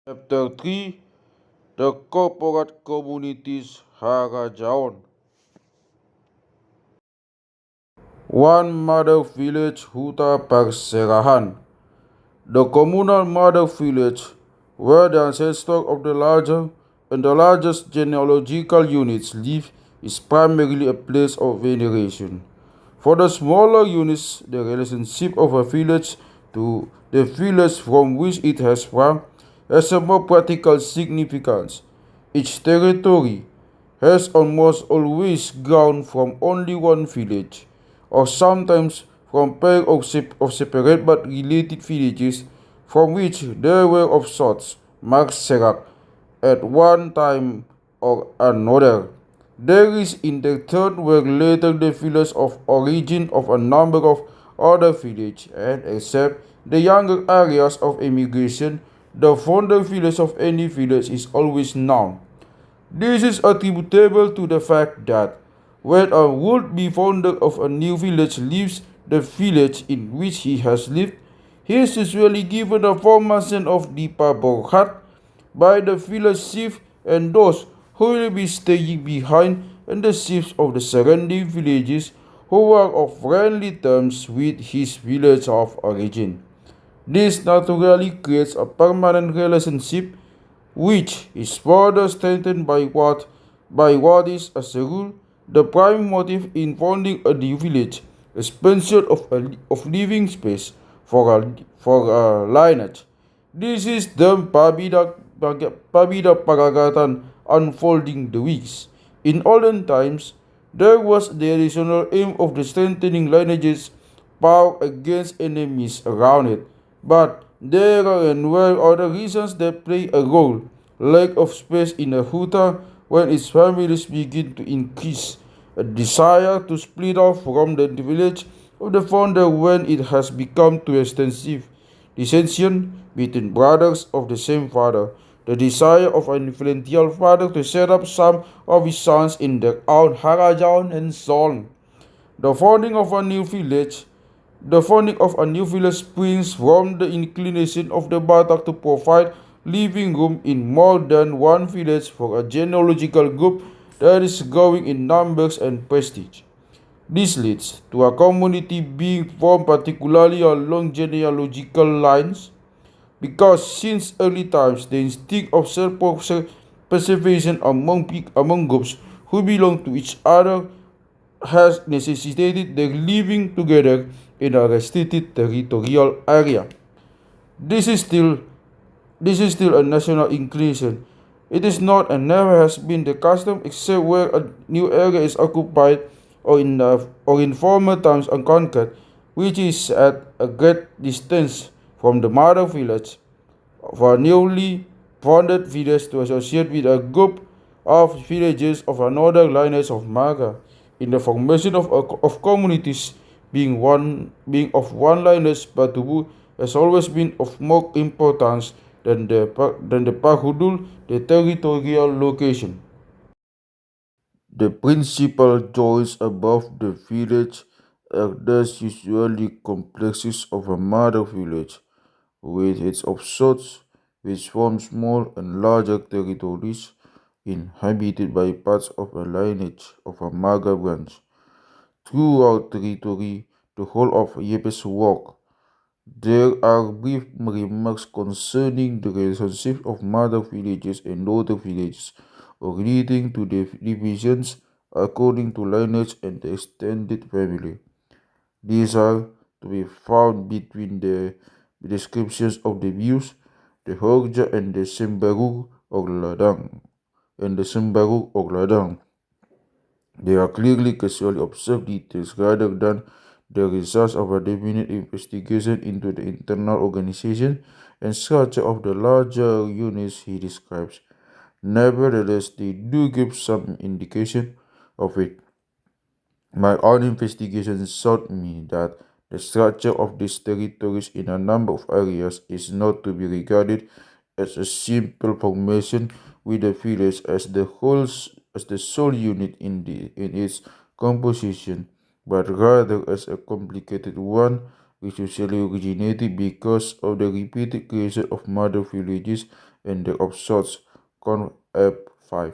Chapter 3, The Corporate Communities Haradjaon. One mother village Huta Perserahan. The communal mother village, where the ancestors of the larger and the largest genealogical units live, is primarily a place of veneration. For the smaller units, the relationship of a village to the village from which it has sprung has a more practical significance. Each territory has almost always grown from only one village, or sometimes from pair of separate but related villages from which there were of sorts masyarakat at one time or another. There is in the third were later the village of origin of a number of other villages, and except the younger areas of emigration, the founder village of any village is always known. This is attributable to the fact that when a would-be founder of a new village leaves the village in which he has lived, he is usually given a formation of Dipaborhat by the village chief and those who will be staying behind and the chiefs of the surrounding villages who are of friendly terms with his village of origin. This naturally creates a permanent relationship which is further strengthened by what is, as a rule, the prime motive in founding a new village, expansion of living space for a lineage. This is the Pabida Paragatan unfolding the weeks. In olden times, there was the additional aim of the strengthening lineages power against enemies around it, but there are and were other reasons that play a role. Lack of space in a huta when its families begin to increase, a desire to split off from the village of the founder when it has become too extensive, dissension between brothers of the same father, the desire of an influential father to set up some of his sons in their own Haradjaon and so on. The founding of a new village the founding of a new village springs from the inclination of the Batak to provide living room in more than one village for a genealogical group that is growing in numbers and prestige. This leads to a community being formed particularly along genealogical lines because since early times the instinct of self-preservation among groups who belong to each other has necessitated their living together in a restricted territorial area. This is still this is still a national inclusion. It is not and never has been the custom except where a new area is occupied or in former times unconquered, which is at a great distance from the mother village, for a newly founded village to associate with a group of villages of another lineage of marga. In the formation of communities being of one lineage, Batubu has always been of more importance than the Pahudul, the territorial location. The principal joints above the village are thus usually complexes of a mother village, with its offshoots, which form small and larger territories inhabited by parts of a lineage of a Maga branch. Throughout territory, the whole of Yepes walk. There are brief remarks concerning the relationship of mother villages and daughter villages, relating to the divisions according to lineage and the extended family. These are to be found between the descriptions of the views, the Horja and the Sembaru or Ladang, They are clearly casually observed details rather than the results of a definite investigation into the internal organization and structure of the larger units he describes. Nevertheless, they do give some indication of it. My own investigation showed me that the structure of these territories in a number of areas is not to be regarded as a simple formation with the village as the sole unit in its composition, but rather as a complicated one which usually originated because of the repeated creation of mother villages in the of sorts con F5.